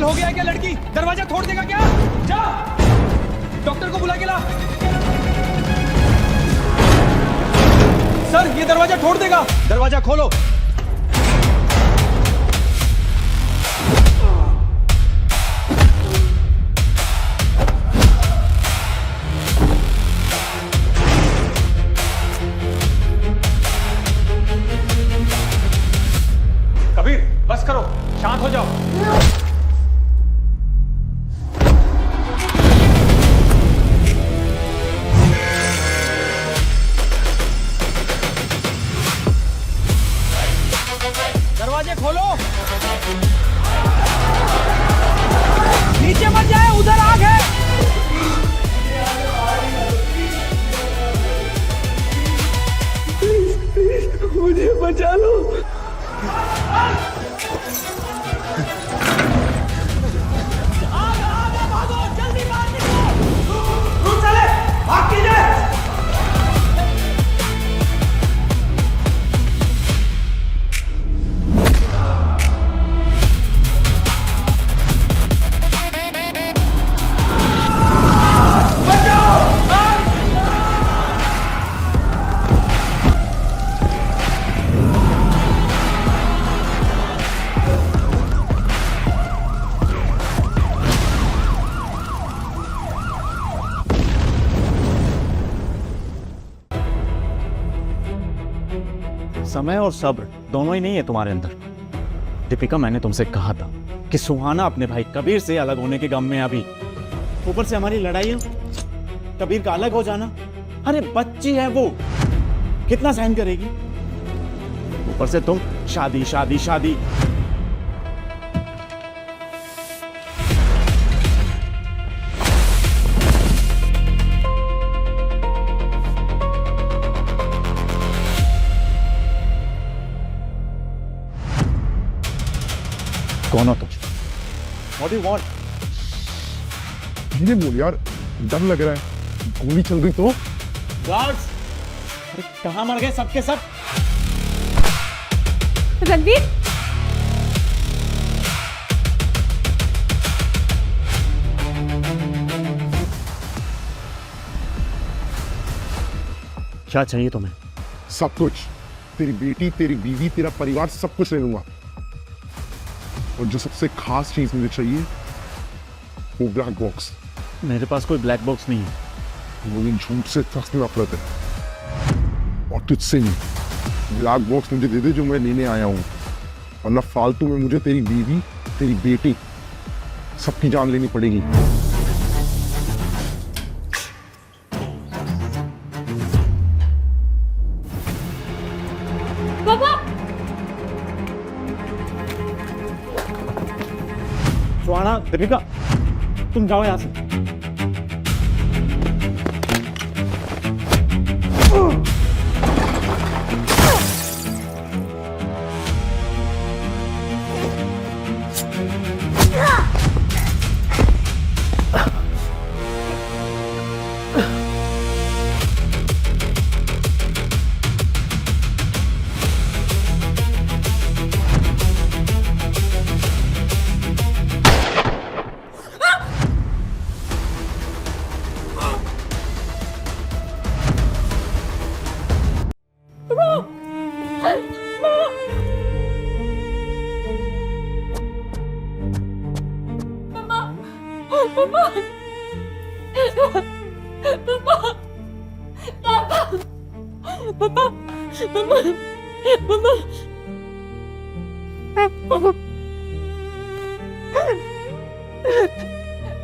पागल हो गया है क्या लड़की? दरवाजा तोड़ देगा क्या? जा डॉक्टर को बुला के ला। सर ये दरवाजा तोड़ देगा। दरवाजा खोलो। कबीर बस करो, शांत हो जाओ। दरवाजे खोलो। नीचे मत जाए, उधर आग है। मुझे बचा लो। भागो जल्दी बाहर निकलो। चले भाग कीजिए। समय और सब्र दोनों ही नहीं है तुम्हारे अंदर। दीपिका, मैंने तुमसे कहा था कि सुहाना अपने भाई कबीर से अलग होने के गम में अभी, ऊपर से हमारी लड़ाई, कबीर का अलग हो जाना। अरे बच्ची है वो, कितना सहन करेगी? ऊपर से तुम शादी शादी शादी। कौन हो तुम? What do you want? धीरे बोल यार, डर लग रहा है। गोली चल गई तो? गार्ड्स! अरे कहाँ मर गए सबके सब? रणवीर! क्या चाहिए तुम्हें? सब कुछ। तेरी बेटी, तेरी बीवी, तेरा परिवार, सब कुछ ले लूंगा। और जो सबसे खास चीज मुझे चाहिए वो ब्लैक बॉक्स। मेरे पास कोई ब्लैक बॉक्स नहीं है। मुझे झूठ से सख्त नफरत है और तुझसे नहीं। ब्लैक बॉक्स मुझे दे दे जो मैं लेने आया हूँ, वरना फालतू में मुझे तेरी बीवी, तेरी बेटी, सबकी जान लेनी पड़ेगी। पापा! सुहाना, दीपिका, तुम जाओ यहां से।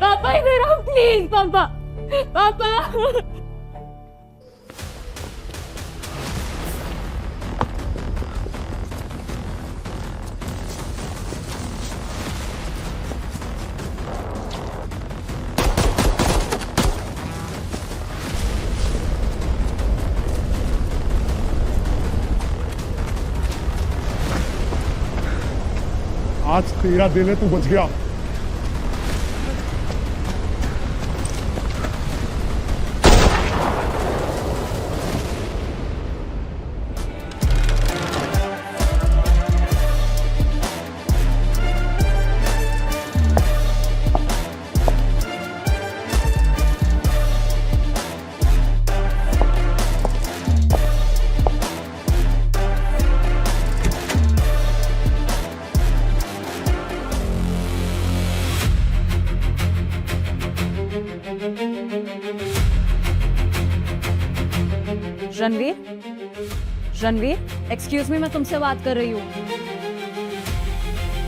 पापा इधर आओ प्लीज। पापा, पापा। आज तेरा दिन है, तू बच गया। रणवीर, रणवीर, एक्सक्यूज मी, मैं तुमसे बात कर रही हूँ।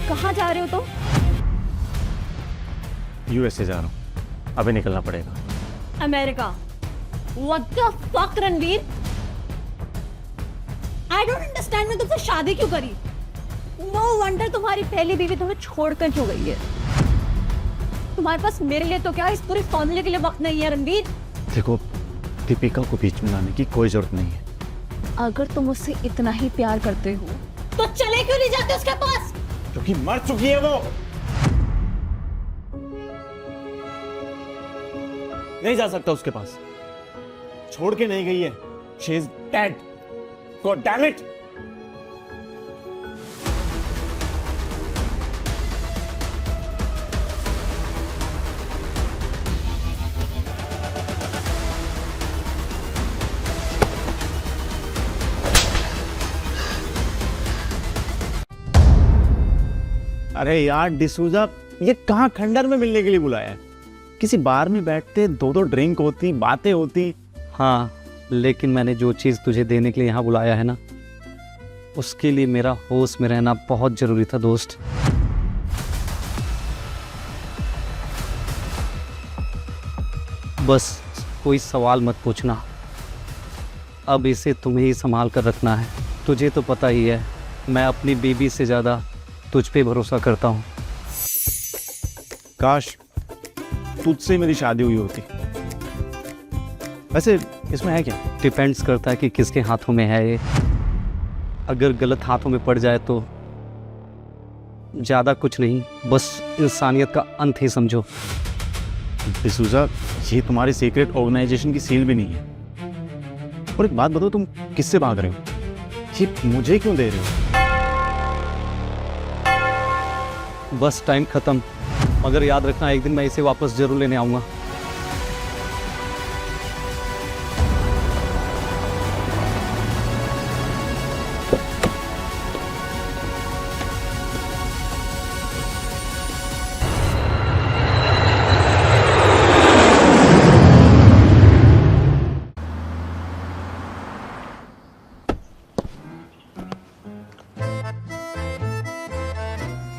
कहाँ जा रहे हो तुम? यूएसए जा रहा हूँ, अभी निकलना पड़ेगा। America? What the fuck Ranveer? I don't understand, मैं तुमसे शादी क्यों करी? No wonder तुम्हारी पहली बीवी तुम्हें छोड़कर क्यों गई है। तुम्हारे पास मेरे लिए तो क्या, इस पूरी फैमिली के लिए वक्त नहीं है रणवीर। देखो, दीपिका को बीच में लाने की कोई जरूरत नहीं है। अगर तुम उससे इतना ही प्यार करते हो तो चले क्यों नहीं जाते उसके पास? क्योंकि मर चुकी है वो। नहीं जा सकता उसके पास, छोड़ के नहीं गई है। She is dead. God damn it! अरे यार डिसूजा, ये कहाँ खंडर में मिलने के लिए बुलाया है? किसी बार में बैठते, दो दो ड्रिंक होती, बातें होती। हाँ, लेकिन मैंने जो चीज़ तुझे देने के लिए यहाँ बुलाया है ना, उसके लिए मेरा होश में रहना बहुत ज़रूरी था दोस्त। बस कोई सवाल मत पूछना, अब इसे तुम्हें ही संभाल कर रखना है। तुझे तो पता ही है, मैं अपनी बीबी से ज़्यादा तुझ पे भरोसा करता हूँ। काश तुझसे मेरी शादी हुई होती। वैसे इसमें है क्या? डिपेंड्स करता है कि किसके हाथों में है ये। अगर गलत हाथों में पड़ जाए तो ज़्यादा कुछ नहीं, बस इंसानियत का अंत ही समझो। डिसूजा, ये तुम्हारी सीक्रेट ऑर्गेनाइजेशन की सील भी नहीं है। और एक बात बताओ, तुम किससे भाग रहे हो? ये मुझे क्यों दे रहे हो? बस टाइम ख़त्म, मगर याद रखना एक दिन मैं इसे वापस ज़रूर लेने आऊँगा।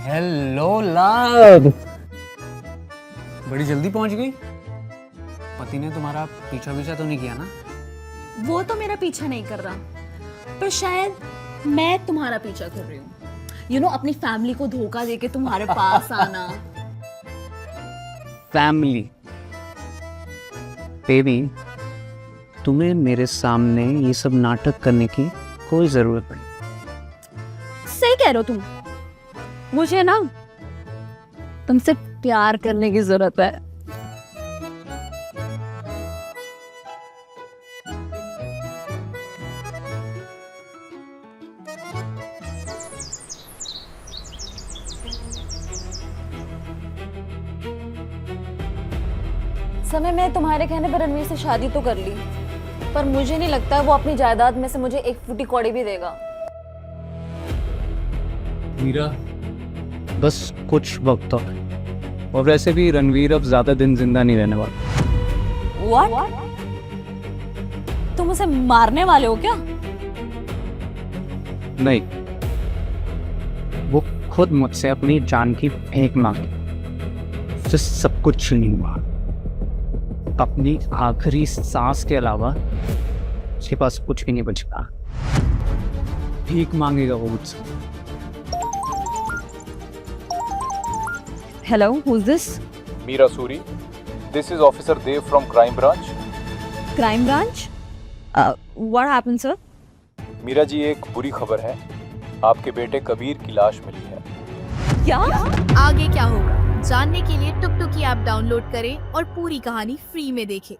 हेलो लव, बड़ी जल्दी पहुंच गई। पति ने तुम्हारा पीछा तो नहीं किया ना? वो तो मेरा पीछा नहीं कर रहा, पर शायद मैं तुम्हारा पीछा कर रही हूँ। अपनी फैमिली को धोखा देके तुम्हारे पास आना। फैमिली बेबी, तुम्हें मेरे सामने ये सब नाटक करने की कोई जरूरत नहीं। सही कह रहे हो तुम, मुझे ना तुमसे प्यार करने की जरूरत है। समय मैं तुम्हारे कहने पर रणवीर से शादी तो कर ली, पर मुझे नहीं लगता वो अपनी जायदाद में से मुझे एक फूटी कौड़ी भी देगा। मीरा, बस कुछ वक्त और वैसे भी रणवीर अब ज्यादा दिन जिंदा नहीं रहने वाला। What? तुम उसे मारने वाले हो क्या? नहीं, वो खुद मुझसे अपनी जान की भीख मांगी। उससे सब कुछ नहीं हुआ, अपनी आखिरी सांस के अलावा उसके पास कुछ भी नहीं बचता। भीख मांगेगा वो मुझसे। Hello, who's this? Meera Suri. This is Officer Dev from Crime Branch. Crime branch? What happened, sir? Meera ji, एक बुरी खबर है, आपके बेटे कबीर की लाश मिली है। क्या? आगे क्या होगा जानने के लिए टुक टुक की ऐप डाउनलोड करें और पूरी कहानी फ्री में देखें।